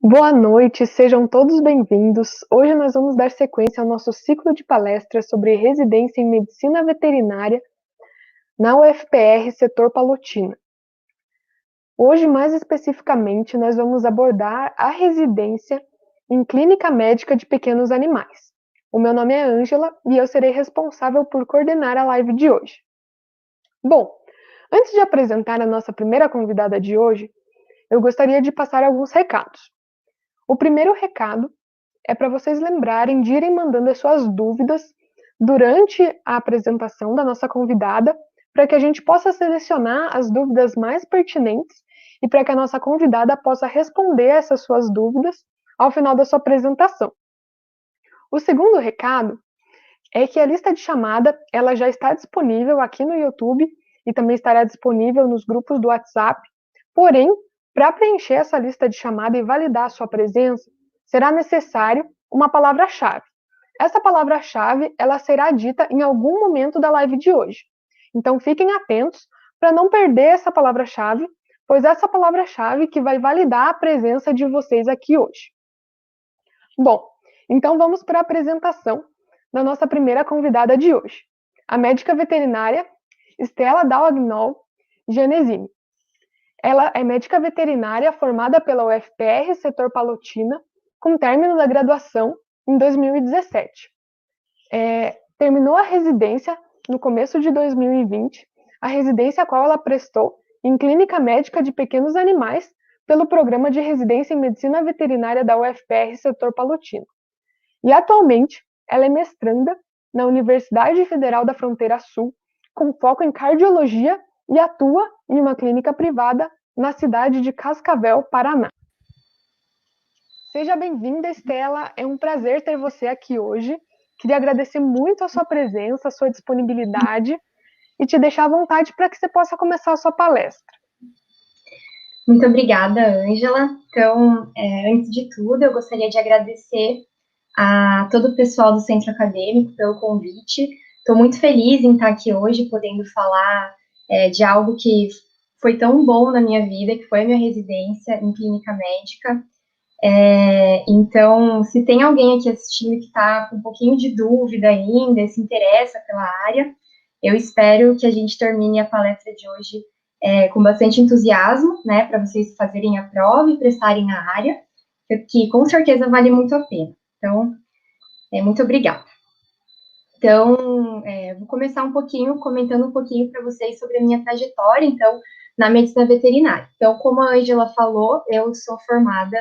Boa noite, sejam todos bem-vindos. Hoje nós vamos dar sequência ao nosso ciclo de palestras sobre residência em medicina veterinária na UFPR Setor Palotina. Hoje, mais especificamente, nós vamos abordar a residência em clínica médica de pequenos animais. O meu nome é Ângela e eu serei responsável por coordenar a live de hoje. Bom, antes de apresentar a nossa primeira convidada de hoje, eu gostaria de passar alguns recados. O primeiro recado é para vocês lembrarem de irem mandando as suas dúvidas durante a apresentação da nossa convidada, para que a gente possa selecionar as dúvidas mais pertinentes e para que a nossa convidada possa responder essas suas dúvidas ao final da sua apresentação. O segundo recado é que a lista de chamada ela já está disponível aqui no YouTube e também estará disponível nos grupos do WhatsApp. Porém, para preencher essa lista de chamada e validar a sua presença, será necessário uma palavra-chave. Essa palavra-chave ela será dita em algum momento da live de hoje. Então, fiquem atentos para não perder essa palavra-chave, pois essa palavra-chave que vai validar a presença de vocês aqui hoje. Bom, então vamos para a apresentação da nossa primeira convidada de hoje, a médica veterinária Stella Dallagnol Genesini. Ela é médica veterinária formada pela UFPR Setor Palotina, com término da graduação em 2017. Terminou a residência no começo de 2020, a residência a qual ela prestou em clínica médica de pequenos animais pelo programa de residência em medicina veterinária da UFPR Setor Palotina. E atualmente ela é mestranda na Universidade Federal da Fronteira Sul, com foco em cardiologia e atua em uma clínica privada na cidade de Cascavel, Paraná. Seja bem-vinda, Stella. É um prazer ter você aqui hoje. Queria agradecer muito a sua presença, a sua disponibilidade e te deixar à vontade para que você possa começar a sua palestra. Muito obrigada, Ângela. Então, antes de tudo, eu gostaria de agradecer a todo o pessoal do Centro Acadêmico pelo convite. Estou muito feliz em estar aqui hoje, podendo falar de algo que foi tão bom na minha vida, que foi a minha residência em clínica médica. Então, se tem alguém aqui assistindo que está com um pouquinho de dúvida ainda, se interessa pela área, eu espero que a gente termine a palestra de hoje com bastante entusiasmo, né, para vocês fazerem a prova e prestarem na área, que com certeza vale muito a pena. Então, muito obrigada. Então, vou começar comentando um pouquinho para vocês sobre a minha trajetória, então, na medicina veterinária. Então, como a Ângela falou, eu sou formada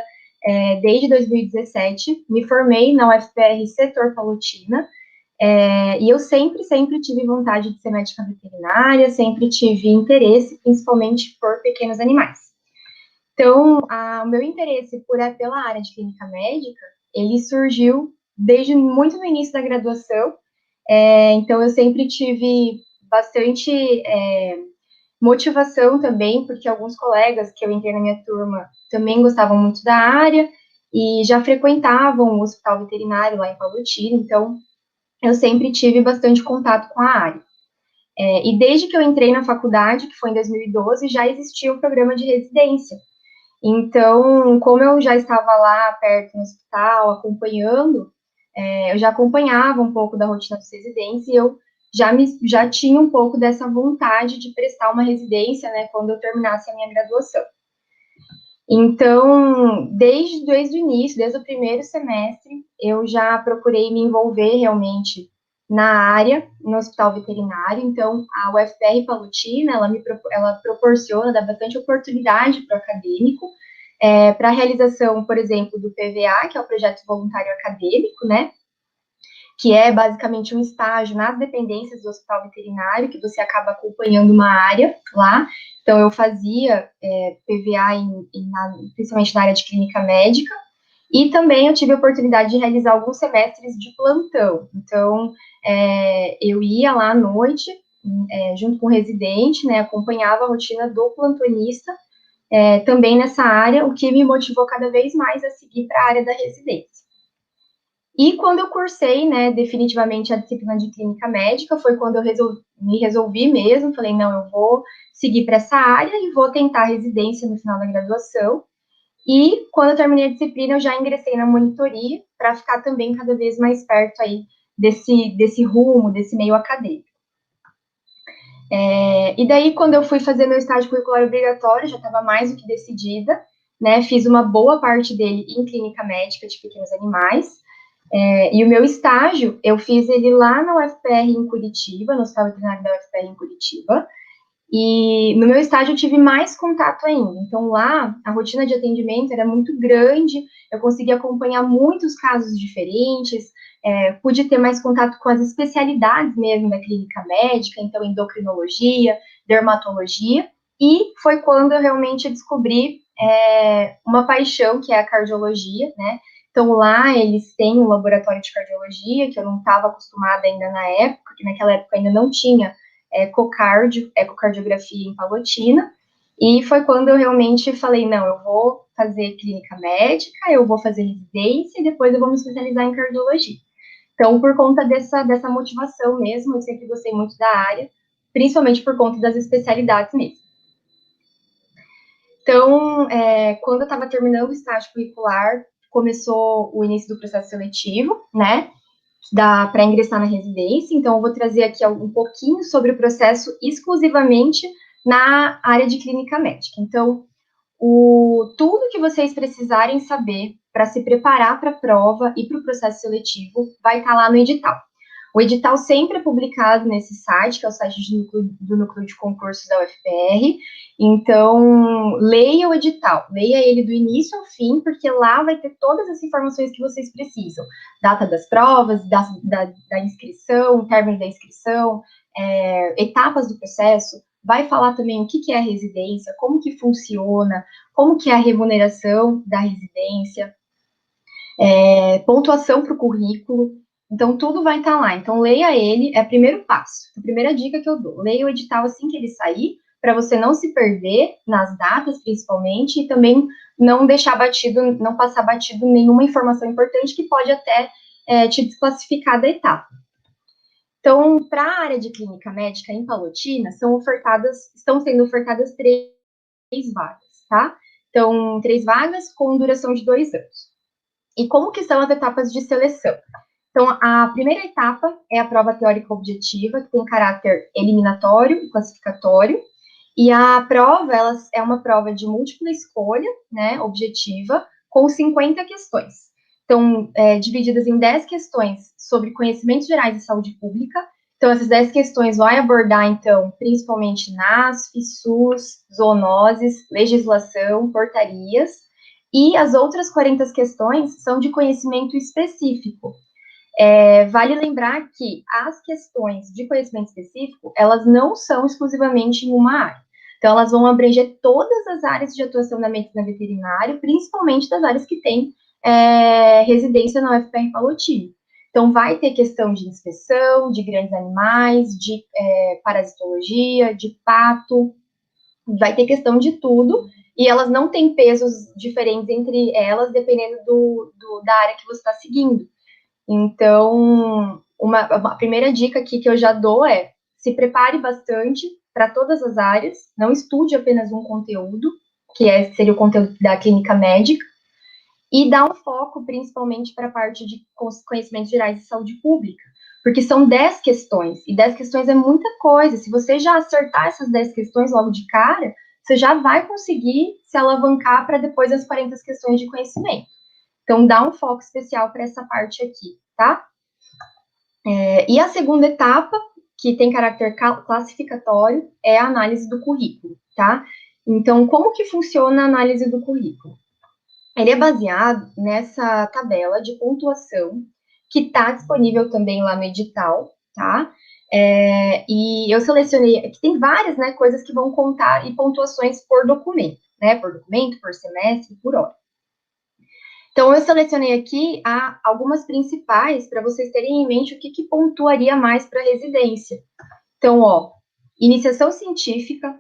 desde 2017, me formei na UFPR Setor Palotina, e eu sempre tive vontade de ser médica veterinária, sempre tive interesse, principalmente por pequenos animais. Então, o meu interesse pela área de clínica médica, ele surgiu desde muito no início da graduação. Então, eu sempre tive bastante motivação também, porque alguns colegas que eu entrei na minha turma também gostavam muito da área e já frequentavam o hospital veterinário lá em Palotina, então eu sempre tive bastante contato com a área. E desde que eu entrei na faculdade, que foi em 2012, já existia um programa de residência. Então, como eu já estava lá perto no hospital, acompanhando, eu já acompanhava um pouco da rotina dos residentes e eu já tinha um pouco dessa vontade de prestar uma residência, né, quando eu terminasse a minha graduação. Então, desde o início, desde o primeiro semestre, eu já procurei me envolver realmente na área, no hospital veterinário. Então, a UFPR Palotina, ela proporciona, dá bastante oportunidade para o acadêmico, para a realização, por exemplo, do PVA, que é o Projeto Voluntário Acadêmico, né, que é basicamente um estágio nas dependências do hospital veterinário, que você acaba acompanhando uma área lá. Então, eu fazia PVA principalmente na área de clínica médica, e também eu tive a oportunidade de realizar alguns semestres de plantão. Então, eu ia lá à noite, junto com o residente, né, acompanhava a rotina do plantonista, também nessa área, o que me motivou cada vez mais a seguir para a área da residência. E quando eu cursei, né, definitivamente a disciplina de clínica médica, foi quando eu me resolvi mesmo, falei, não, eu vou seguir para essa área e vou tentar a residência no final da graduação. E quando eu terminei a disciplina, eu já ingressei na monitoria para ficar também cada vez mais perto aí desse rumo, desse meio acadêmico. E daí, quando eu fui fazer meu estágio curricular obrigatório, já estava mais do que decidida, né? Fiz uma boa parte dele em clínica médica de pequenos animais. E o meu estágio, eu fiz ele lá na UFPR em Curitiba, no Hospital Veterinário da UFPR em Curitiba. E no meu estágio eu tive mais contato ainda. Então lá a rotina de atendimento era muito grande, eu consegui acompanhar muitos casos diferentes, pude ter mais contato com as especialidades mesmo da clínica médica, então endocrinologia, dermatologia, e foi quando eu realmente descobri uma paixão que é a cardiologia, né? Então lá eles têm um laboratório de cardiologia que eu não estava acostumada ainda na época, que naquela época ainda não tinha ecocardiografia em Palotina, e foi quando eu realmente falei, não, eu vou fazer clínica médica, eu vou fazer residência e depois eu vou me especializar em cardiologia. Então, por conta dessa motivação mesmo, eu sempre gostei muito da área, principalmente por conta das especialidades mesmo. Então, quando eu estava terminando o estágio curricular, começou o início do processo seletivo, né? Para ingressar na residência, então eu vou trazer aqui um pouquinho sobre o processo exclusivamente na área de clínica médica. Então, tudo que vocês precisarem saber para se preparar para a prova e para o processo seletivo vai estar lá no edital. O edital sempre é publicado nesse site, que é o site do núcleo de concursos da UFPR. Então, leia o edital, leia ele do início ao fim, porque lá vai ter todas as informações que vocês precisam. Data das provas, da inscrição, término da inscrição, etapas do processo. Vai falar também o que é a residência, como que funciona, como que é a remuneração da residência, pontuação para o currículo. Então, tudo vai estar lá. Então, leia ele, é o primeiro passo. A primeira dica que eu dou. Leia o edital assim que ele sair, para você não se perder nas datas, principalmente, e também não deixar batido, não passar batido nenhuma informação importante que pode até te desclassificar da etapa. Então, para a área de clínica médica em Palotina, estão sendo ofertadas 3 vagas, tá? Então, 3 vagas com duração de 2 anos. E como que são as etapas de seleção? Então, a primeira etapa é a prova teórica objetiva, que tem caráter eliminatório e classificatório. E a prova, é uma prova de múltipla escolha, né, objetiva, com 50 questões. Então, divididas em 10 questões sobre conhecimentos gerais de saúde pública. Então, essas 10 questões vai abordar, então, principalmente NASF, SUS, zoonoses, legislação, portarias. E as outras 40 questões são de conhecimento específico. Vale lembrar que as questões de conhecimento específico, elas não são exclusivamente em uma área. Então, elas vão abranger todas as áreas de atuação da medicina veterinária, principalmente das áreas que têm residência na UFPR Palotina. Então, vai ter questão de inspeção, de grandes animais, de parasitologia, de pato, vai ter questão de tudo, e elas não têm pesos diferentes entre elas, dependendo da área que você está seguindo. Então, uma primeira dica aqui que eu já dou é: se prepare bastante para todas as áreas, não estude apenas um conteúdo, que seria o conteúdo da clínica médica, e dá um foco principalmente para a parte de conhecimentos gerais de saúde pública, porque são 10 questões, e 10 questões é muita coisa. Se você já acertar essas 10 questões logo de cara, você já vai conseguir se alavancar para depois as 40 questões de conhecimento. Então, dá um foco especial para essa parte aqui, tá? E a segunda etapa, que tem caráter classificatório, é a análise do currículo, tá? Então, como que funciona a análise do currículo? Ele é baseado nessa tabela de pontuação que está disponível também lá no edital, tá? E eu selecionei, que tem várias, né, coisas que vão contar e pontuações por documento, né? Por documento, por semestre, por hora. Então, eu selecionei aqui algumas principais para vocês terem em mente o que pontuaria mais para residência. Então, iniciação científica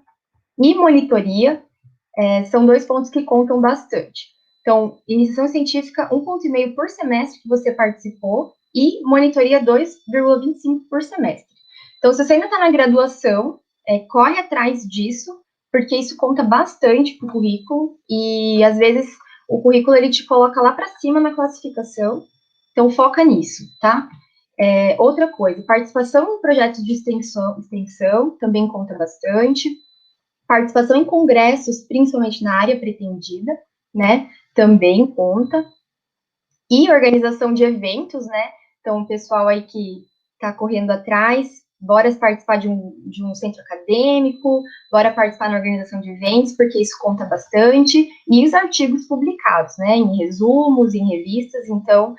e monitoria são 2 pontos que contam bastante. Então, iniciação científica, 1,5 ponto por semestre que você participou, e monitoria 2,25 por semestre. Então, se você ainda está na graduação, corre atrás disso, porque isso conta bastante para o currículo, e às vezes o currículo ele te coloca lá para cima na classificação, então foca nisso, tá? Outra coisa, participação em projetos de extensão também conta bastante. Participação em congressos, principalmente na área pretendida, né? Também conta. E organização de eventos, né? Então, o pessoal aí que está correndo atrás, bora participar de um centro acadêmico, bora participar na organização de eventos, porque isso conta bastante. E os artigos publicados, né? Em resumos, em revistas, então,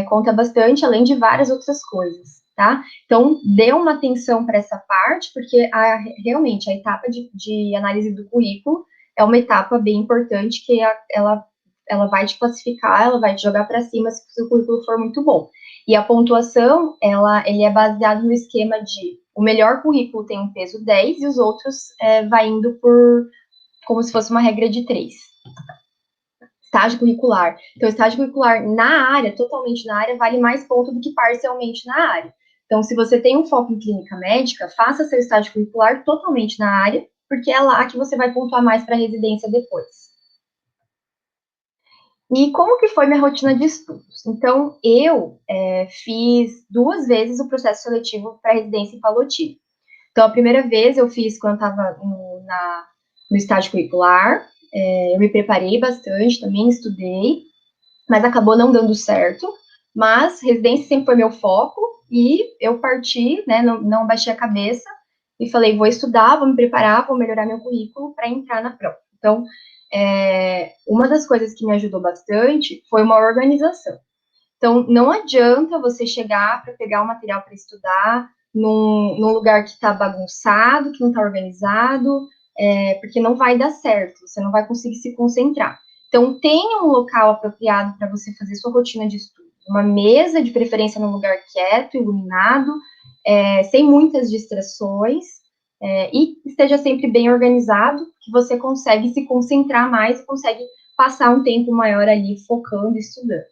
conta bastante, além de várias outras coisas, tá? Então, dê uma atenção para essa parte, porque realmente a etapa de análise do currículo é uma etapa bem importante, que ela vai te classificar, ela vai te jogar para cima se o seu currículo for muito bom. E a pontuação, ele é baseado no esquema de o melhor currículo tem um peso 10 e os outros vai indo por como se fosse uma regra de 3. Estágio curricular. Então, estágio curricular na área, totalmente na área, vale mais ponto do que parcialmente na área. Então, se você tem um foco em clínica médica, faça seu estágio curricular totalmente na área, porque é lá que você vai pontuar mais para a residência depois. E como que foi minha rotina de estudos? Então, eu fiz 2 vezes o processo seletivo para residência em Palotina. Então, a primeira vez eu fiz quando eu estava no estágio curricular, eu me preparei bastante também, estudei, mas acabou não dando certo. Mas residência sempre foi meu foco e eu parti, né, não baixei a cabeça e falei, vou estudar, vou me preparar, vou melhorar meu currículo para entrar na prova. Então, uma das coisas que me ajudou bastante foi uma organização. Então, não adianta você chegar para pegar o material para estudar num lugar que está bagunçado, que não está organizado, porque não vai dar certo, você não vai conseguir se concentrar. Então, tenha um local apropriado para você fazer sua rotina de estudo. Uma mesa, de preferência num lugar quieto, iluminado, sem muitas distrações, e esteja sempre bem organizado, que você consegue se concentrar mais e consegue passar um tempo maior ali focando e estudando.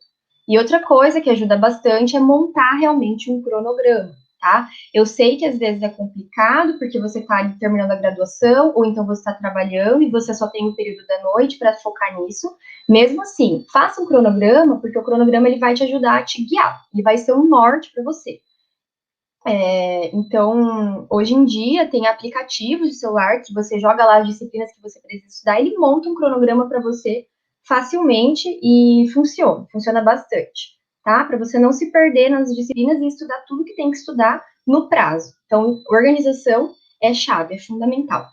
E outra coisa que ajuda bastante é montar realmente um cronograma, tá? Eu sei que às vezes é complicado, porque você está ali terminando a graduação, ou então você está trabalhando e você só tem o período da noite para focar nisso. Mesmo assim, faça um cronograma, porque o cronograma ele vai te ajudar a te guiar, ele vai ser um norte para você. Então, hoje em dia, tem aplicativos de celular que você joga lá as disciplinas que você precisa estudar, ele monta um cronograma para você facilmente e funciona bastante, tá? Para você não se perder nas disciplinas e estudar tudo que tem que estudar no prazo. Então, organização é chave, é fundamental.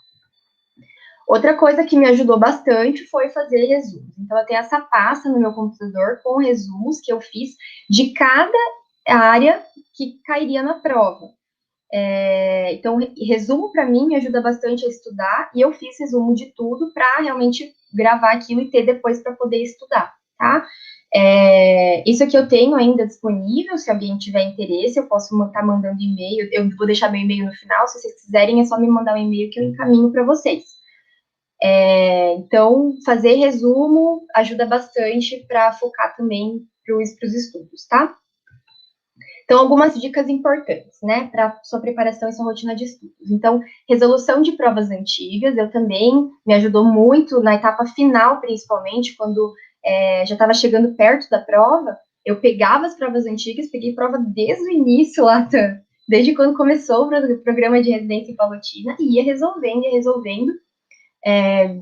Outra coisa que me ajudou bastante foi fazer resumos. Então, eu tenho essa pasta no meu computador com resumos que eu fiz de cada área que cairia na prova. Então, resumo para mim me ajuda bastante a estudar, e eu fiz resumo de tudo para realmente gravar aquilo e ter depois para poder estudar, tá? Isso aqui eu tenho ainda disponível, se alguém tiver interesse, eu posso estar mandando e-mail, eu vou deixar meu e-mail no final, se vocês quiserem é só me mandar um e-mail que eu encaminho para vocês. Então, fazer resumo ajuda bastante para focar também para os estudos, tá? Então, algumas dicas importantes, né, para sua preparação e sua rotina de estudos. Então, resolução de provas antigas, eu também me ajudou muito na etapa final, principalmente, quando já estava chegando perto da prova, eu pegava as provas antigas, peguei prova desde o início lá, desde quando começou o programa de residência em Palotina, e ia resolvendo,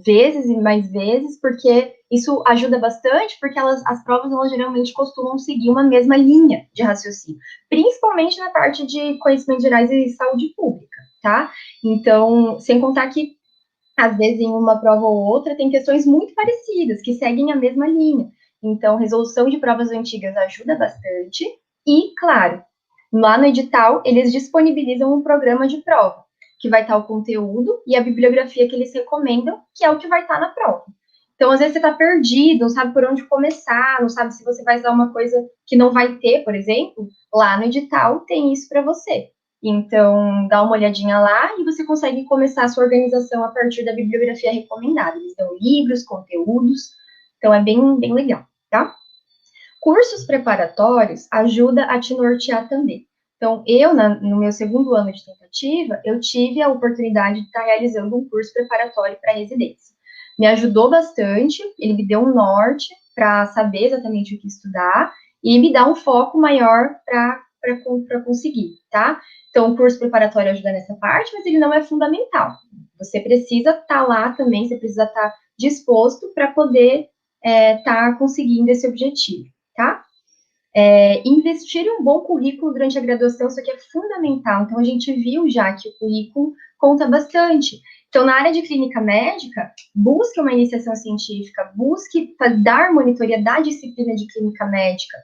vezes e mais vezes, porque isso ajuda bastante, porque as provas, elas geralmente costumam seguir uma mesma linha de raciocínio, principalmente na parte de conhecimentos gerais e saúde pública, tá? Então, sem contar que, às vezes, em uma prova ou outra, tem questões muito parecidas, que seguem a mesma linha. Então, resolução de provas antigas ajuda bastante, e, claro, lá no edital, eles disponibilizam um programa de prova, que vai estar o conteúdo e a bibliografia que eles recomendam, que é o que vai estar na prova. Então, às vezes, você está perdido, não sabe por onde começar, não sabe se você vai usar uma coisa que não vai ter, por exemplo, lá no edital tem isso para você. Então, dá uma olhadinha lá e você consegue começar a sua organização a partir da bibliografia recomendada. Eles dão livros, conteúdos, então é bem, bem legal, tá? Cursos preparatórios ajuda a te nortear também. Então, eu, no meu segundo ano de tentativa, eu tive a oportunidade de estar realizando um curso preparatório para residência. me ajudou bastante, ele me deu um norte para saber exatamente o que estudar e me dá um foco maior para conseguir, tá? Então, o curso preparatório ajuda nessa parte, mas ele não é fundamental. Você precisa estar lá também, você precisa estar disposto para poder estar conseguindo esse objetivo, tá? Investir em um bom currículo durante a graduação, isso aqui é fundamental. Então, a gente viu já que o currículo conta bastante. Então, na área de clínica médica, busque uma iniciação científica, busque dar monitoria da disciplina de clínica médica,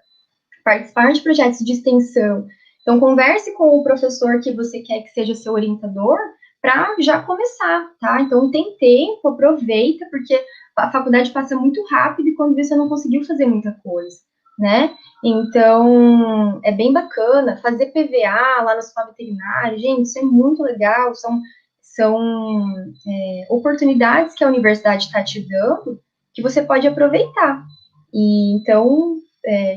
participar de projetos de extensão. Então, converse com o professor que você quer que seja seu orientador para já começar, tá? Então, tem tempo, aproveita, porque a faculdade passa muito rápido e quando você não conseguiu fazer muita coisa, né? Então, é bem bacana fazer PVA lá no hospital veterinário, gente, isso é muito legal, são oportunidades que a universidade está te dando que você pode aproveitar. E então,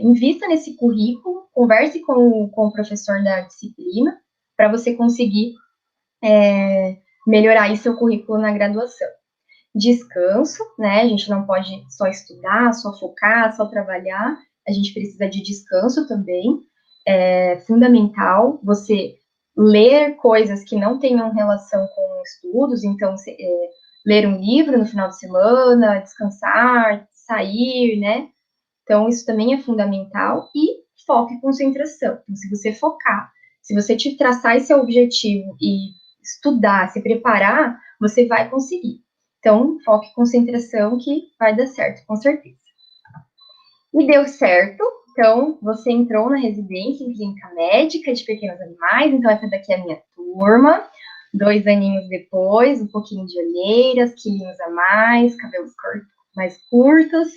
invista nesse currículo, converse com o professor da disciplina, para você conseguir melhorar aí seu currículo na graduação. Descanso, né? A gente não pode só estudar, só focar, só trabalhar, a gente precisa de descanso também. É fundamental você ler coisas que não tenham relação com estudos, então, ler um livro no final de semana, descansar, sair, né? Então, isso também é fundamental. E foco e concentração. Então, se você focar, se você te traçar esse objetivo e estudar, se preparar, você vai conseguir. Então, foco e concentração que vai dar certo, com certeza. E deu certo. Então, você entrou na residência em clínica médica de pequenos animais. Então, essa daqui é a minha turma. 2 aninhos depois, um pouquinho de olheiras, quilinhos a mais, cabelos mais curtos.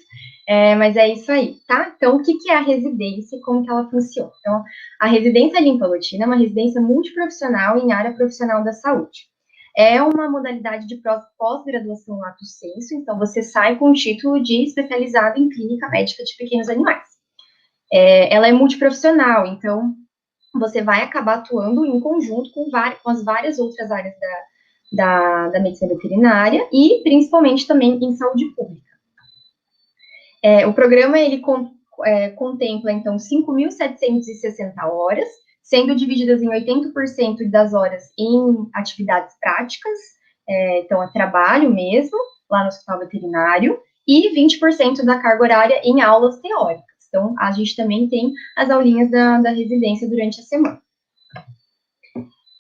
Mas é isso aí, tá? Então, o que é a residência e como que ela funciona? Então, a residência Limpa-Lotina é uma residência multiprofissional em área profissional da saúde. É uma modalidade de pós-graduação lato sensu, então você sai com o título de especializado em clínica médica de pequenos animais. Ela é multiprofissional, então você vai acabar atuando em conjunto com as várias outras áreas da medicina veterinária e principalmente também em saúde pública. O programa ele contempla então 5.760 horas, sendo divididas em 80% das horas em atividades práticas, então é trabalho mesmo, lá no hospital veterinário, e 20% da carga horária em aulas teóricas. Então, a gente também tem as aulinhas da residência durante a semana.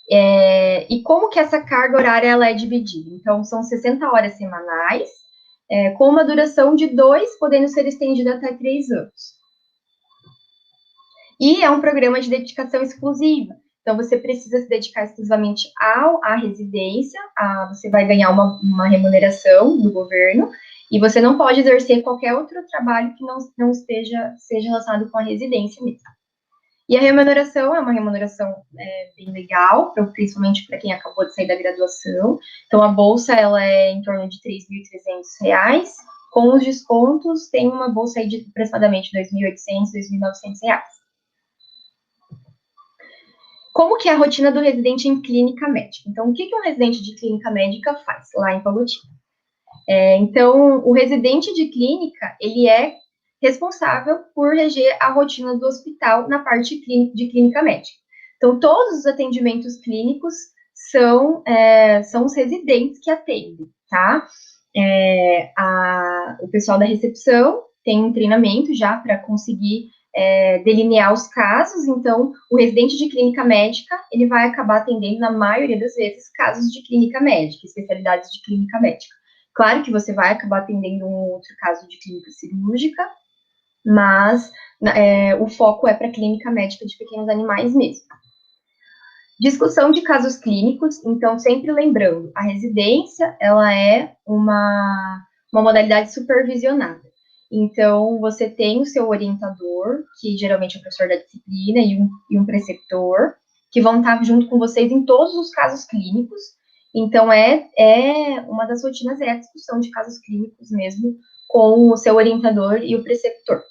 E como que essa carga horária ela é dividida? Então, são 60 horas semanais, com uma duração de 2, podendo ser estendida até 3 anos. E é um programa de dedicação exclusiva. Então, você precisa se dedicar exclusivamente à residência, você vai ganhar uma remuneração do governo, e você não pode exercer qualquer outro trabalho que não seja relacionado com a residência mesmo. E a remuneração é uma remuneração bem legal, principalmente para quem acabou de sair da graduação. Então, a bolsa ela é em torno de R$ 3.300. Com os descontos, tem uma bolsa aí de aproximadamente R$ 2.800, R$ 2.900. Como que é a rotina do residente em clínica médica? Então, o que um residente de clínica médica faz lá em Palotina? Então, o residente de clínica, ele é responsável por reger a rotina do hospital na parte de clínica médica. Então, todos os atendimentos clínicos são os residentes que atendem, tá? O pessoal da recepção tem um treinamento já para conseguir delinear os casos, então o residente de clínica médica, ele vai acabar atendendo, na maioria das vezes, casos de clínica médica, especialidades de clínica médica. Claro que você vai acabar atendendo um outro caso de clínica cirúrgica, mas o foco é para clínica médica de pequenos animais mesmo. Discussão de casos clínicos, então sempre lembrando, a residência, ela é uma modalidade supervisionada. Então, você tem o seu orientador, que geralmente é o professor da disciplina, e um preceptor, que vão estar junto com vocês em todos os casos clínicos. Então, uma das rotinas é a discussão de casos clínicos mesmo, com o seu orientador e o preceptor.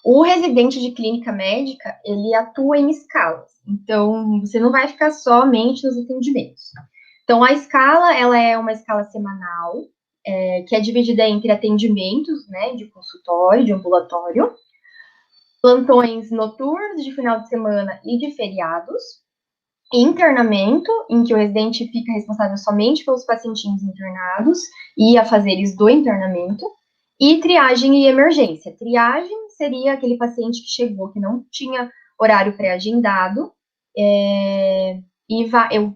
O residente de clínica médica, ele atua em escalas. Então, você não vai ficar somente nos atendimentos. Então, a escala, ela é uma escala semanal, que é dividida entre atendimentos, né, de consultório, de ambulatório, plantões noturnos de final de semana e de feriados, internamento, em que o residente fica responsável somente pelos pacientinhos internados e afazeres do internamento, e triagem e emergência. Triagem seria aquele paciente que chegou, que não tinha horário pré-agendado,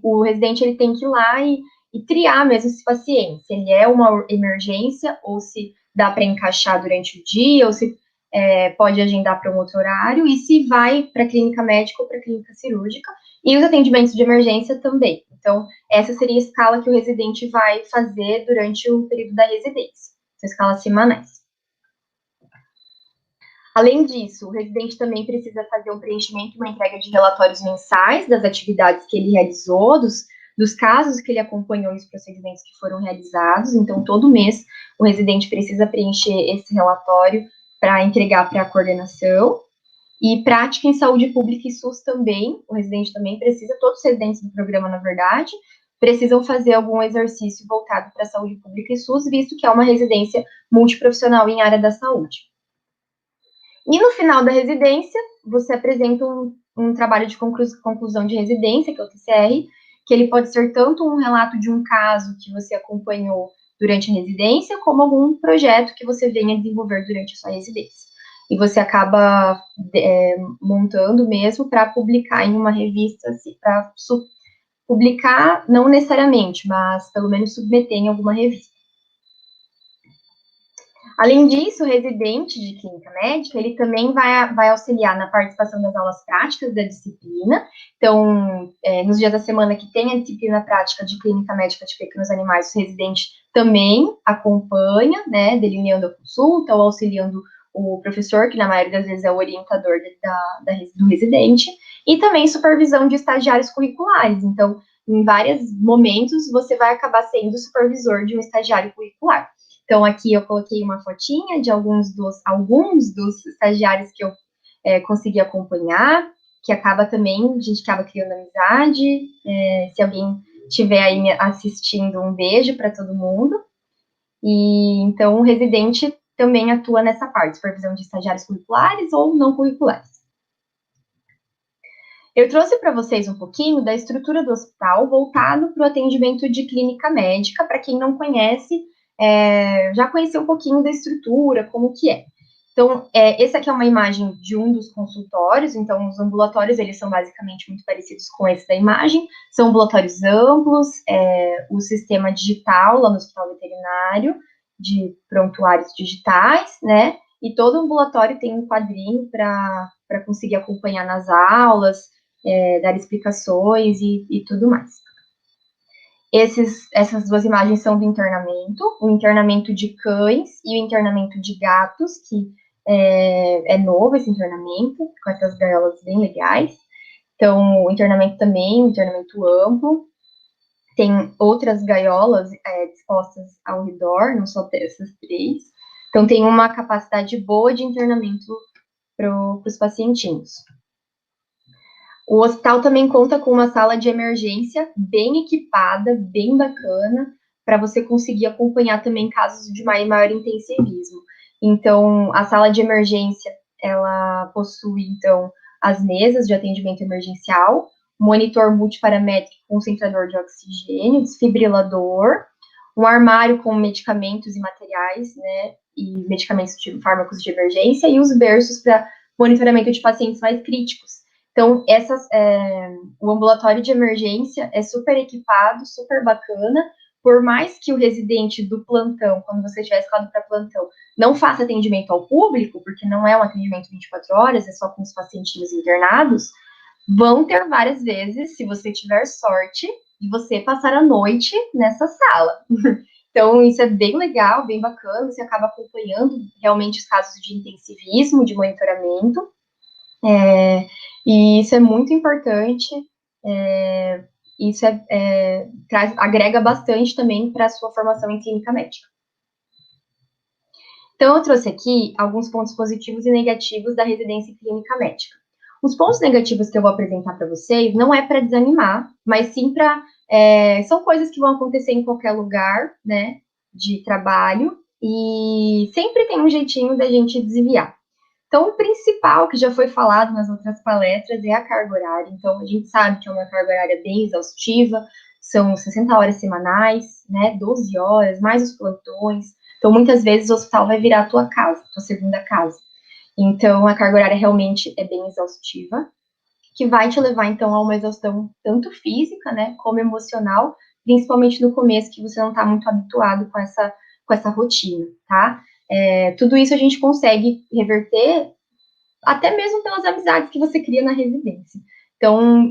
o residente ele tem que ir lá e triar mesmo esse paciente, se ele é uma emergência, ou se dá para encaixar durante o dia, ou se pode agendar para um outro horário, e se vai para a clínica médica ou para a clínica cirúrgica, e os atendimentos de emergência também. Então, essa seria a escala que o residente vai fazer durante o período da residência, são escalas semanais. Além disso, o residente também precisa fazer um preenchimento e uma entrega de relatórios mensais das atividades que ele realizou, dos casos que ele acompanhou e os procedimentos que foram realizados. Então, todo mês, o residente precisa preencher esse relatório para entregar para a coordenação. E prática em saúde pública e SUS também, o residente também precisa, todos os residentes do programa, na verdade, precisam fazer algum exercício voltado para a saúde pública e SUS, visto que é uma residência multiprofissional em área da saúde. E no final da residência, você apresenta um trabalho de conclusão de residência, que é o TCR, que ele pode ser tanto um relato de um caso que você acompanhou durante a residência, como algum projeto que você venha desenvolver durante a sua residência. E você acaba montando mesmo para publicar em uma revista, assim, para publicar, não necessariamente, mas pelo menos submeter em alguma revista. Além disso, o residente de clínica médica, ele também vai auxiliar na participação das aulas práticas da disciplina. Então, nos dias da semana que tem a disciplina prática de clínica médica de pequenos animais, o residente também acompanha, né, delineando a consulta ou auxiliando o professor, que na maioria das vezes é o orientador do residente, e também supervisão de estagiários curriculares. Então, em vários momentos, você vai acabar sendo supervisor de um estagiário curricular. Então, aqui eu coloquei uma fotinha de alguns dos estagiários que eu consegui acompanhar, que acaba também, a gente acaba criando amizade. Se alguém estiver aí assistindo, um beijo para todo mundo. E então, o residente também atua nessa parte, supervisão de estagiários curriculares ou não curriculares. Eu trouxe para vocês um pouquinho da estrutura do hospital voltado para o atendimento de clínica médica, para quem não conhece, já conheceu um pouquinho da estrutura, como que é. Então, essa aqui é uma imagem de um dos consultórios. Então, os ambulatórios, eles são basicamente muito parecidos com esse da imagem, são ambulatórios amplos, o sistema digital lá no hospital veterinário, de prontuários digitais, né, e todo ambulatório tem um quadrinho para conseguir acompanhar nas aulas, dar explicações e tudo mais. Essas duas imagens são do internamento, o internamento de cães e o internamento de gatos, que é novo esse internamento, com essas gaiolas bem legais. Então, o internamento também, um internamento amplo, tem outras gaiolas dispostas ao redor, não só essas três. Então, tem uma capacidade boa de internamento para os pacientinhos. O hospital também conta com uma sala de emergência bem equipada, bem bacana, para você conseguir acompanhar também casos de maior intensivismo. Então, a sala de emergência, ela possui, então, as mesas de atendimento emergencial, monitor multiparamétrico, concentrador de oxigênio, desfibrilador, um armário com medicamentos e materiais, né, e medicamentos de fármacos de emergência, e os berços para monitoramento de pacientes mais críticos. Então, o ambulatório de emergência é super equipado, super bacana, por mais que o residente do plantão, quando você estiver escalado para plantão, não faça atendimento ao público, porque não é um atendimento 24 horas, é só com os pacientinhos internados, vão ter várias vezes, se você tiver sorte, de você passar a noite nessa sala. Então, isso é bem legal, bem bacana, você acaba acompanhando realmente os casos de intensivismo, de monitoramento, e isso é muito importante, isso agrega bastante também para a sua formação em clínica médica. Então, eu trouxe aqui alguns pontos positivos e negativos da residência em clínica médica. Os pontos negativos que eu vou apresentar para vocês não é para desanimar, mas sim para São coisas que vão acontecer em qualquer lugar, né, de trabalho, e sempre tem um jeitinho da gente desviar. Então, o principal que já foi falado nas outras palestras é a carga horária. Então, a gente sabe que é uma carga horária bem exaustiva, são 60 horas semanais, né, 12 horas, mais os plantões. Então, muitas vezes o hospital vai virar a tua casa, tua segunda casa. Então, a carga horária realmente é bem exaustiva, que vai te levar, então, a uma exaustão tanto física, né, como emocional, principalmente no começo, que você não está muito habituado com essa rotina, tá? Tudo isso a gente consegue reverter até mesmo pelas amizades que você cria na residência. Então,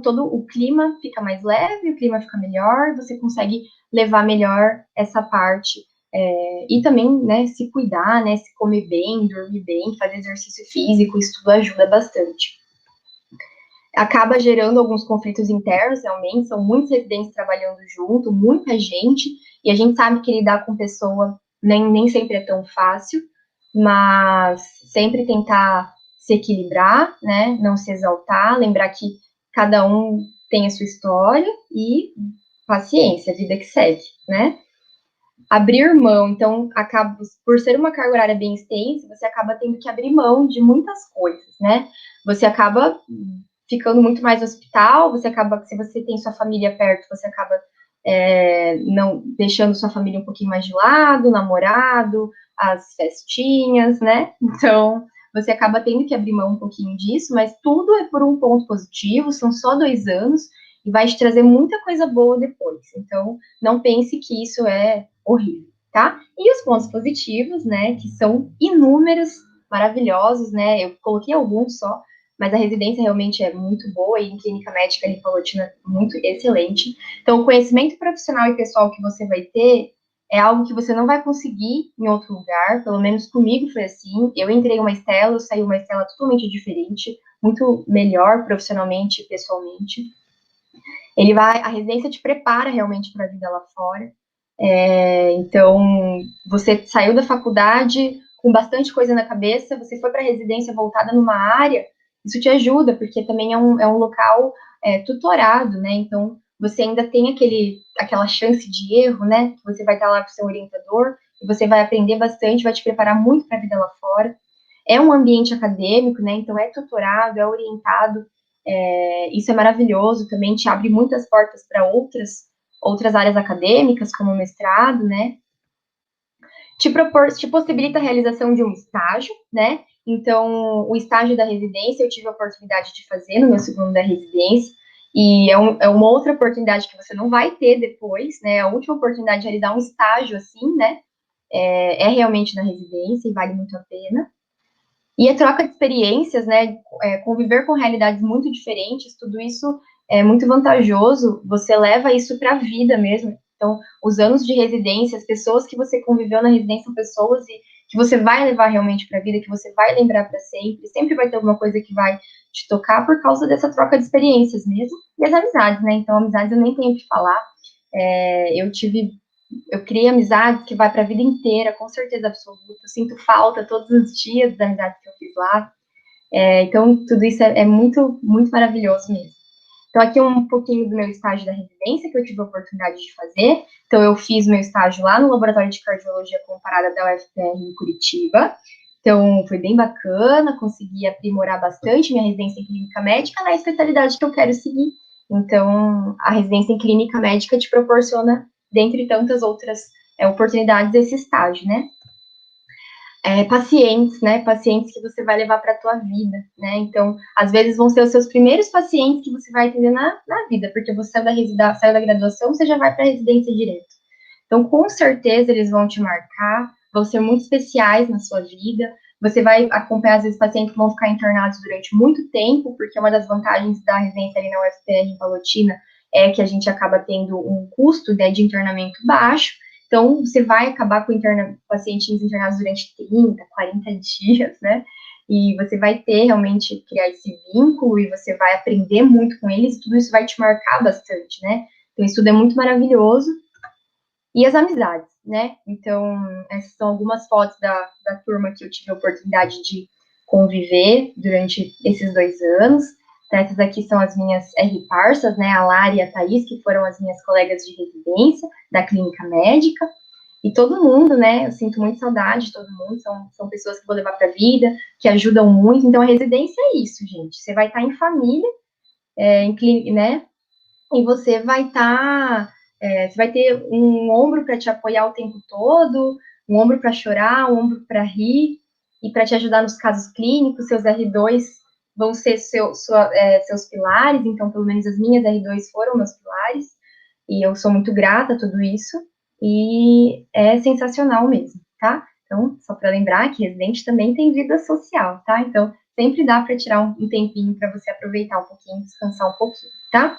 todo o clima fica mais leve, o clima fica melhor, você consegue levar melhor essa parte e também, né, se cuidar, né, se comer bem, dormir bem, fazer exercício físico, isso tudo ajuda bastante. Acaba gerando alguns conflitos internos, realmente, são muitos residentes trabalhando junto, muita gente, e a gente sabe que lidar com pessoa nem sempre é tão fácil, mas sempre tentar se equilibrar, né, não se exaltar, lembrar que cada um tem a sua história e paciência, a vida que segue, né? Abrir mão, então, acaba, por ser uma carga horária bem extensa, você acaba tendo que abrir mão de muitas coisas, né? Você acaba ficando muito mais no hospital, você acaba, se você tem sua família perto, você acaba não deixando sua família um pouquinho mais de lado, namorado, as festinhas, né? Então, você acaba tendo que abrir mão um pouquinho disso, mas tudo é por um ponto positivo, são só 2 anos, e vai te trazer muita coisa boa depois. Então, não pense que isso é horrível, tá? E os pontos positivos, né, que são inúmeros, maravilhosos, né? Eu coloquei alguns só, mas a residência realmente é muito boa e em clínica médica ali Palotina muito excelente. Então, o conhecimento profissional e pessoal que você vai ter é algo que você não vai conseguir em outro lugar, pelo menos comigo foi assim. Eu entrei uma Estela, eu saí uma Estela totalmente diferente, muito melhor profissionalmente e pessoalmente. A residência te prepara realmente para a vida lá fora. Então, você saiu da faculdade com bastante coisa na cabeça, você foi para a residência voltada numa área, isso te ajuda, porque também é um local tutorado, né? Então, você ainda tem aquela chance de erro, né? Que você vai estar lá com o seu orientador, e você vai aprender bastante, vai te preparar muito para a vida lá fora. É um ambiente acadêmico, né? Então, é tutorado, é orientado, isso é maravilhoso, também te abre muitas portas para outras áreas acadêmicas, como o mestrado, né? Te possibilita a realização de um estágio, né? Então, o estágio da residência eu tive a oportunidade de fazer no meu segundo da residência, e é uma outra oportunidade que você não vai ter depois, né? A última oportunidade de realizar um estágio assim, né? Realmente na residência e vale muito a pena. E a troca de experiências, né? Conviver com realidades muito diferentes, tudo isso é muito vantajoso. Você leva isso para a vida mesmo. Então, os anos de residência, as pessoas que você conviveu na residência são pessoas que você vai levar realmente para a vida, que você vai lembrar para sempre. Sempre vai ter alguma coisa que vai te tocar por causa dessa troca de experiências mesmo. E as amizades, né? Então, amizades eu nem tenho o que falar. Eu criei amizades que vai para a vida inteira, com certeza absoluta. Eu sinto falta todos os dias das amizades que eu fiz lá. Então, tudo isso é muito, muito maravilhoso mesmo. Então, aqui um pouquinho do meu estágio da residência, que eu tive a oportunidade de fazer. Então, eu fiz meu estágio lá no Laboratório de Cardiologia Comparada da UFPR em Curitiba. Então, foi bem bacana, consegui aprimorar bastante minha residência em clínica médica na especialidade que eu quero seguir. Então, a residência em clínica médica te proporciona, dentre tantas outras oportunidades, esse estágio, né? Pacientes, né? Pacientes que você vai levar para a tua vida, né? Então, às vezes vão ser os seus primeiros pacientes que você vai atender na vida, porque você saiu da graduação, você já vai para a residência direto. Então, com certeza, eles vão te marcar, vão ser muito especiais na sua vida. Você vai acompanhar, às vezes, pacientes que vão ficar internados durante muito tempo, porque uma das vantagens da residência ali na UFPR em Palotina é que a gente acaba tendo um custo, né, de internamento baixo. Então, você vai acabar com pacientes internados durante 30, 40 dias, né? E você vai ter realmente criar esse vínculo e você vai aprender muito com eles, e tudo isso vai te marcar bastante, né? Então, isso tudo é muito maravilhoso. E as amizades, né? Então, essas são algumas fotos da turma que eu tive a oportunidade de conviver durante esses 2 anos. Então, essas aqui são as minhas R-Parsas, né, a Lari e a Thaís, que foram as minhas colegas de residência da clínica médica. E todo mundo, né, eu sinto muito saudade de todo mundo, são pessoas que vou levar para a vida, que ajudam muito. Então, a residência é isso, gente. Você vai estar em família, né, e você vai estar, você vai ter um ombro para te apoiar o tempo todo, um ombro para chorar, um ombro para rir, e para te ajudar nos casos clínicos. Seus R2 vão ser seus pilares, então, pelo menos as minhas R2 foram meus pilares, e eu sou muito grata a tudo isso, e é sensacional mesmo, tá? Então, só para lembrar que residente também tem vida social, tá? Então, sempre dá para tirar um tempinho para você aproveitar um pouquinho, descansar um pouquinho, tá?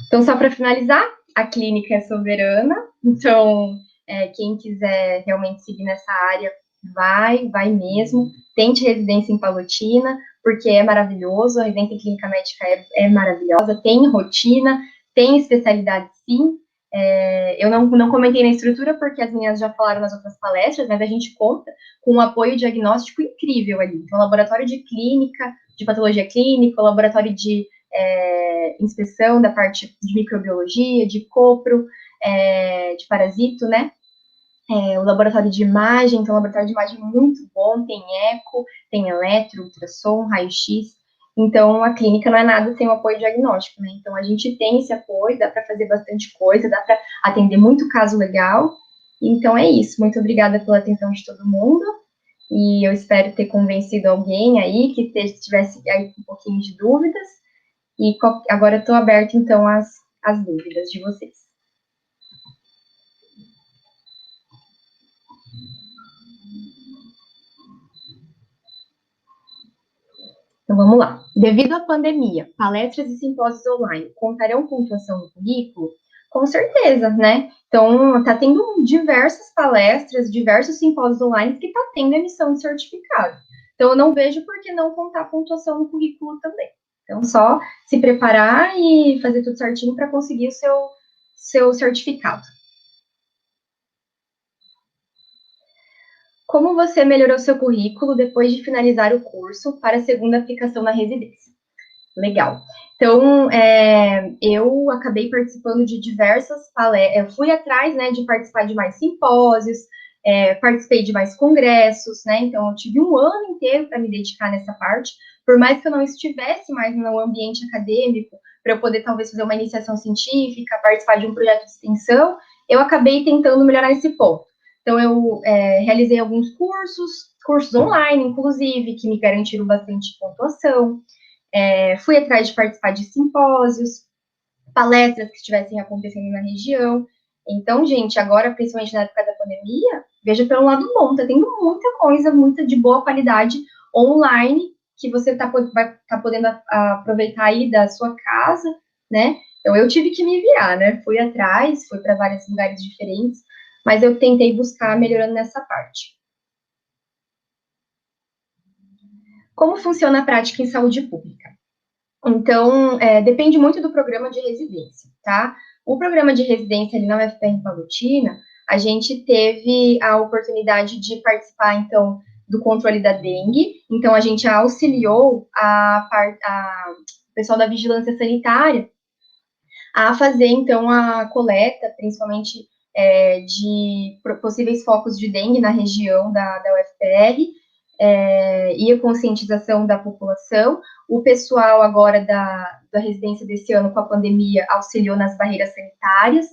Então, só para finalizar, a clínica é soberana, então, quem quiser realmente seguir nessa área, vai mesmo. Tente residência em Palotina, porque é maravilhoso, a residência em clínica médica é maravilhosa, tem rotina, tem especialidade sim. Eu não comentei na estrutura, porque as meninas já falaram nas outras palestras, mas a gente conta com um apoio diagnóstico incrível ali. Então, laboratório de clínica, de patologia clínica, laboratório de inspeção da parte de microbiologia, de copro, de parasito, né? O laboratório de imagem, então, laboratório de imagem muito bom, tem eco, tem eletro, ultrassom, raio-x. Então, a clínica não é nada sem o apoio diagnóstico, né? Então, a gente tem esse apoio, dá para fazer bastante coisa, dá para atender muito caso legal. Então, é isso. Muito obrigada pela atenção de todo mundo. E eu espero ter convencido alguém aí que tivesse aí um pouquinho de dúvidas. E agora eu estou aberta, então, às dúvidas de vocês. Então, vamos lá. Devido à pandemia, palestras e simpósios online contarão pontuação no currículo? Com certeza, né? Então, está tendo diversas palestras, diversos simpósios online que está tendo emissão de certificado. Então, eu não vejo por que não contar pontuação no currículo também. Então, só se preparar e fazer tudo certinho para conseguir o seu certificado. Como você melhorou seu currículo depois de finalizar o curso para a segunda aplicação na residência? Legal. Então, eu acabei participando de diversas palestras, eu fui atrás, né, de participar de mais simpósios, participei de mais congressos, né, então eu tive um ano inteiro para me dedicar nessa parte, por mais que eu não estivesse mais no ambiente acadêmico, para eu poder talvez fazer uma iniciação científica, participar de um projeto de extensão, eu acabei tentando melhorar esse ponto. Então, eu realizei alguns cursos online, inclusive, que me garantiram bastante pontuação. Fui atrás de participar de simpósios, palestras que estivessem acontecendo na região. Então, gente, agora, principalmente na época da pandemia, veja pelo lado bom, tá tendo muita coisa, muita de boa qualidade online, que você vai estar podendo aproveitar aí da sua casa, né? Então, eu tive que me virar, né? Fui atrás, fui para vários lugares diferentes, mas eu tentei buscar melhorando nessa parte. Como funciona a prática em saúde pública? Então, depende muito do programa de residência, tá? O programa de residência ali na UFPR Palotina, a gente teve a oportunidade de participar, então, do controle da dengue. Então, a gente auxiliou o pessoal da vigilância sanitária a fazer, então, a coleta, principalmente de possíveis focos de dengue na região da UFPR, e a conscientização da população. O pessoal agora da residência desse ano, com a pandemia, auxiliou nas barreiras sanitárias,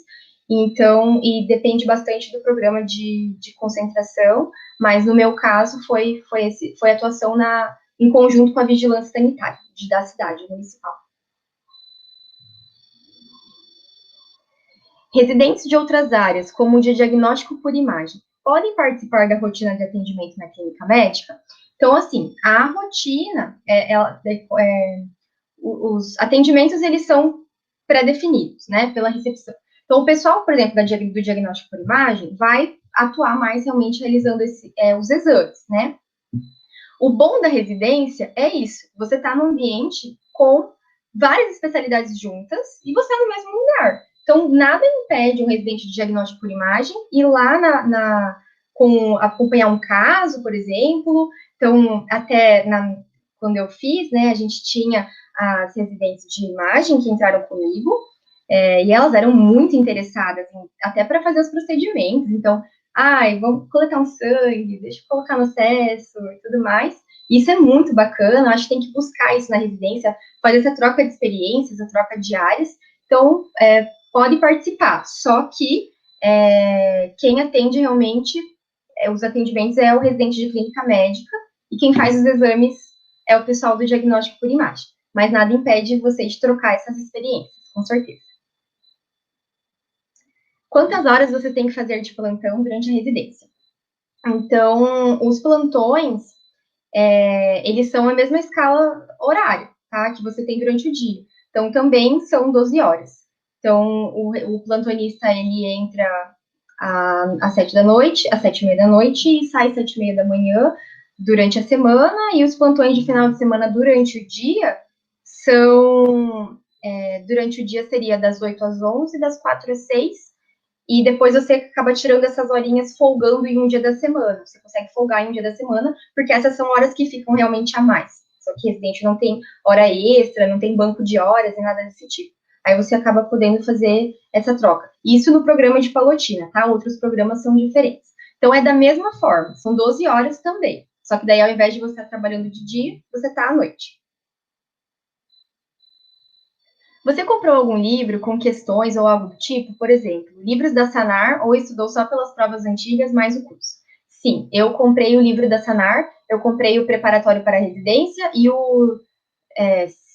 então, e depende bastante do programa de concentração, mas no meu caso foi atuação em conjunto com a vigilância sanitária da cidade municipal. Residentes de outras áreas, como o de diagnóstico por imagem, podem participar da rotina de atendimento na clínica médica? Então, assim, a rotina, os atendimentos, eles são pré-definidos, né, pela recepção. Então, o pessoal, por exemplo, do diagnóstico por imagem, vai atuar mais realmente realizando os exames, né? O bom da residência é isso, você está num ambiente com várias especialidades juntas e você é no mesmo lugar. Então, nada impede um residente de diagnóstico por imagem ir lá acompanhar um caso, por exemplo. Então, até quando eu fiz, né, a gente tinha as residentes de imagem que entraram comigo, e elas eram muito interessadas, até para fazer os procedimentos. Então, vamos coletar um sangue, deixa eu colocar no acesso e tudo mais. Isso é muito bacana, acho que tem que buscar isso na residência, fazer essa troca de experiências, essa troca de áreas. Então, pode participar, só que quem atende realmente os atendimentos é o residente de clínica médica, e quem faz os exames é o pessoal do diagnóstico por imagem. Mas nada impede você de trocar essas experiências, com certeza. Quantas horas você tem que fazer de plantão durante a residência? Então, os plantões, eles são a mesma escala horária, tá? Que você tem durante o dia. Então, também são 12 horas. Então, o plantonista, ele entra às 7 da noite, às 7h30 da noite, e sai às 7h30 da manhã durante a semana, e os plantões de final de semana durante o dia durante o dia seria das 8 às 11, das 4 às 6, e depois você acaba tirando essas horinhas folgando em um dia da semana. Você consegue folgar em um dia da semana, porque essas são horas que ficam realmente a mais. Só que residente não tem hora extra, não tem banco de horas e nada desse tipo. Aí você acaba podendo fazer essa troca. Isso no programa de Palotina, tá? Outros programas são diferentes. Então, é da mesma forma. São 12 horas também. Só que daí, ao invés de você estar trabalhando de dia, você está à noite. Você comprou algum livro com questões ou algo do tipo? Por exemplo, livros da Sanar, ou estudou só pelas provas antigas mais o curso? Sim, eu comprei o livro da Sanar, eu comprei o preparatório para a residência e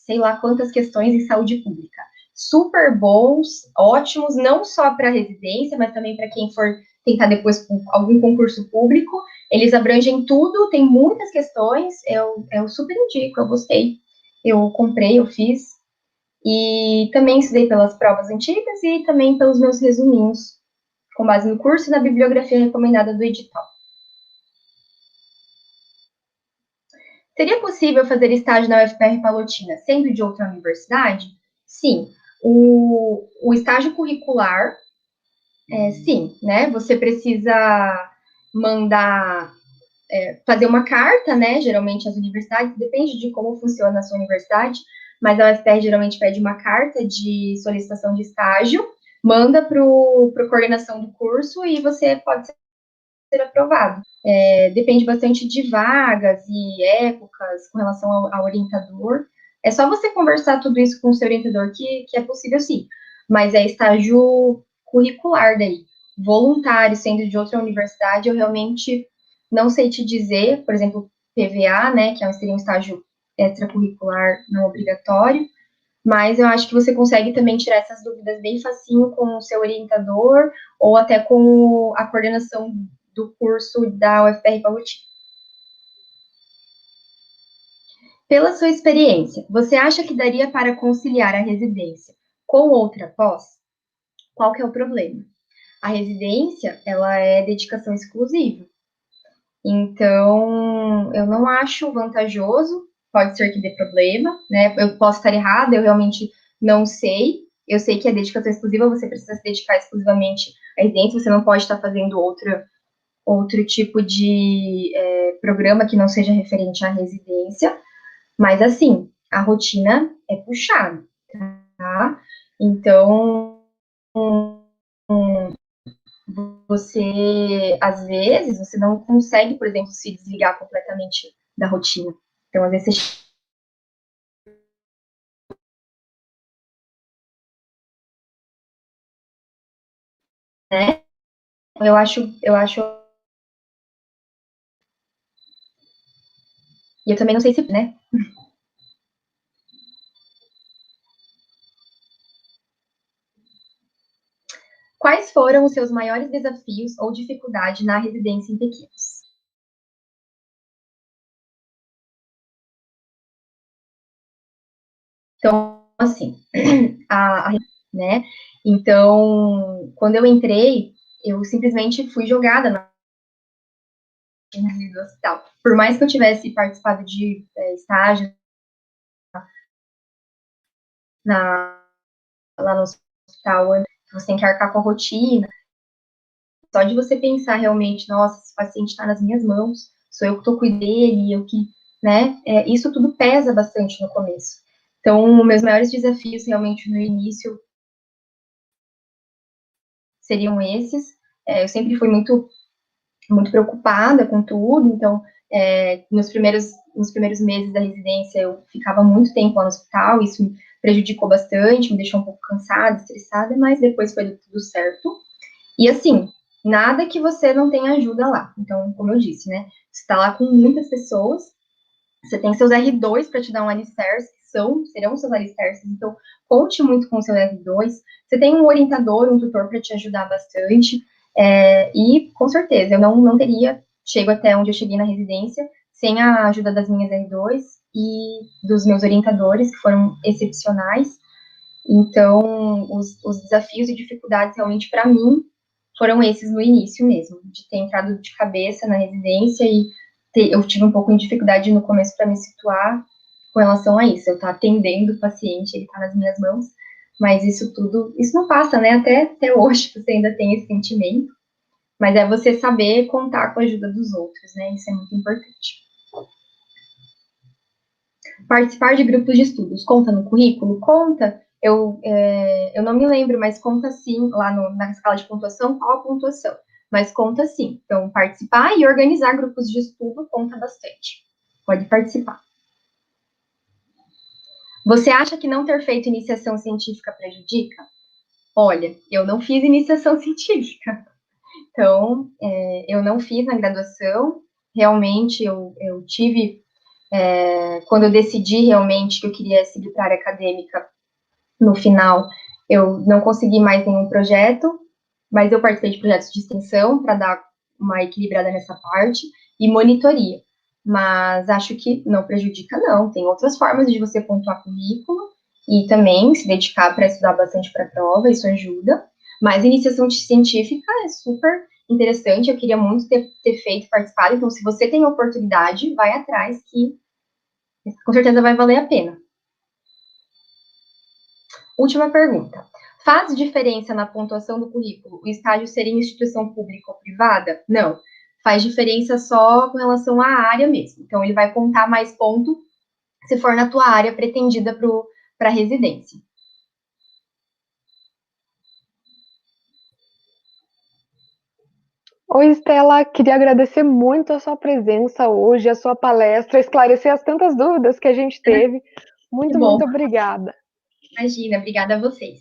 sei lá quantas questões em saúde pública. Super bons, ótimos, não só para a residência, mas também para quem for tentar depois algum concurso público. Eles abrangem tudo, tem muitas questões, eu super indico, eu gostei. Eu comprei, eu fiz. E também estudei pelas provas antigas e também pelos meus resuminhos, com base no curso e na bibliografia recomendada do edital. Seria possível fazer estágio na UFPR Palotina sendo de outra universidade? Sim. O estágio curricular, sim, né? Você precisa mandar, fazer uma carta, né? Geralmente as universidades, depende de como funciona a sua universidade, mas a UFPR geralmente pede uma carta de solicitação de estágio, manda para a coordenação do curso e você pode ser aprovado. Depende bastante de vagas e épocas com relação ao orientador. É só você conversar tudo isso com o seu orientador que é possível sim. Mas é estágio curricular daí. Voluntário, sendo de outra universidade, eu realmente não sei te dizer, por exemplo, PVA, né, que seria um estágio extracurricular não obrigatório, mas eu acho que você consegue também tirar essas dúvidas bem facinho com o seu orientador ou até com a coordenação do curso da UFPR Palotina. Pela sua experiência, você acha que daria para conciliar a residência com outra pós? Qual que é o problema? A residência, ela é dedicação exclusiva. Então, eu não acho vantajoso, pode ser que dê problema, né? Eu posso estar errada, eu realmente não sei. Eu sei que a dedicação exclusiva, você precisa se dedicar exclusivamente à residência, você não pode estar fazendo outro tipo de programa que não seja referente à residência, mas assim, a rotina é puxada, tá? Então, você, às vezes, você não consegue, por exemplo, se desligar completamente da rotina. Então, às vezes, você... né? Eu acho... E eu também não sei se, né? Quais foram os seus maiores desafios ou dificuldade na residência em Pequinos? Então, assim, né? Então, quando eu entrei, eu simplesmente fui jogada na do hospital. Por mais que eu tivesse participado de estágio lá no hospital, você tem que arcar com a rotina. Só de você pensar realmente, nossa, esse paciente está nas minhas mãos, sou eu que estou cuidando dele, eu que, né? Isso tudo pesa bastante no começo. Então, meus maiores desafios realmente no início seriam esses. Eu sempre fui muito preocupada com tudo, então, nos primeiros meses da residência, eu ficava muito tempo lá no hospital, isso me prejudicou bastante, me deixou um pouco cansada, estressada, mas depois foi tudo certo. E assim, nada que você não tenha ajuda lá. Então, como eu disse, né? Você está lá com muitas pessoas, você tem seus R2 para te dar um alicerce, que serão seus alicerces, então conte muito com o seu R2. Você tem um orientador, um tutor para te ajudar bastante. E com certeza, eu não teria chego até onde eu cheguei na residência sem a ajuda das minhas R2 e dos meus orientadores, que foram excepcionais. Então, os desafios e dificuldades realmente para mim foram esses no início mesmo, de ter entrado de cabeça na residência e eu tive um pouco de dificuldade no começo para me situar com relação a isso. Eu estou atendendo o paciente, ele está nas minhas mãos, mas isso tudo, isso não passa, né? Até hoje você ainda tem esse sentimento, mas é você saber contar com a ajuda dos outros, né? Isso é muito importante. Participar de grupos de estudos, conta no currículo? Conta. Eu não me lembro, mas conta sim, lá na escala de pontuação, qual a pontuação. Mas conta sim. Então, participar e organizar grupos de estudo conta bastante. Pode participar. Você acha que não ter feito iniciação científica prejudica? Olha, eu não fiz iniciação científica. Então, eu não fiz na graduação. Realmente, eu tive quando eu decidi realmente que eu queria seguir para a área acadêmica, no final, eu não consegui mais nenhum projeto, mas eu participei de projetos de extensão para dar uma equilibrada nessa parte e monitoria. Mas acho que não prejudica, não. Tem outras formas de você pontuar currículo e também se dedicar para estudar bastante para a prova, isso ajuda. Mas iniciação científica é super interessante, eu queria muito ter feito, participado. Então, se você tem a oportunidade, vai atrás, que com certeza vai valer a pena. Última pergunta. Faz diferença na pontuação do currículo o estágio ser em instituição pública ou privada? Não. Faz diferença só com relação à área mesmo. Então, ele vai contar mais ponto se for na tua área pretendida para a residência. Oi, Estela, queria agradecer muito a sua presença hoje, a sua palestra, esclarecer as tantas dúvidas que a gente teve. Que Muito, bom. muito obrigada. Imagina, obrigada a vocês.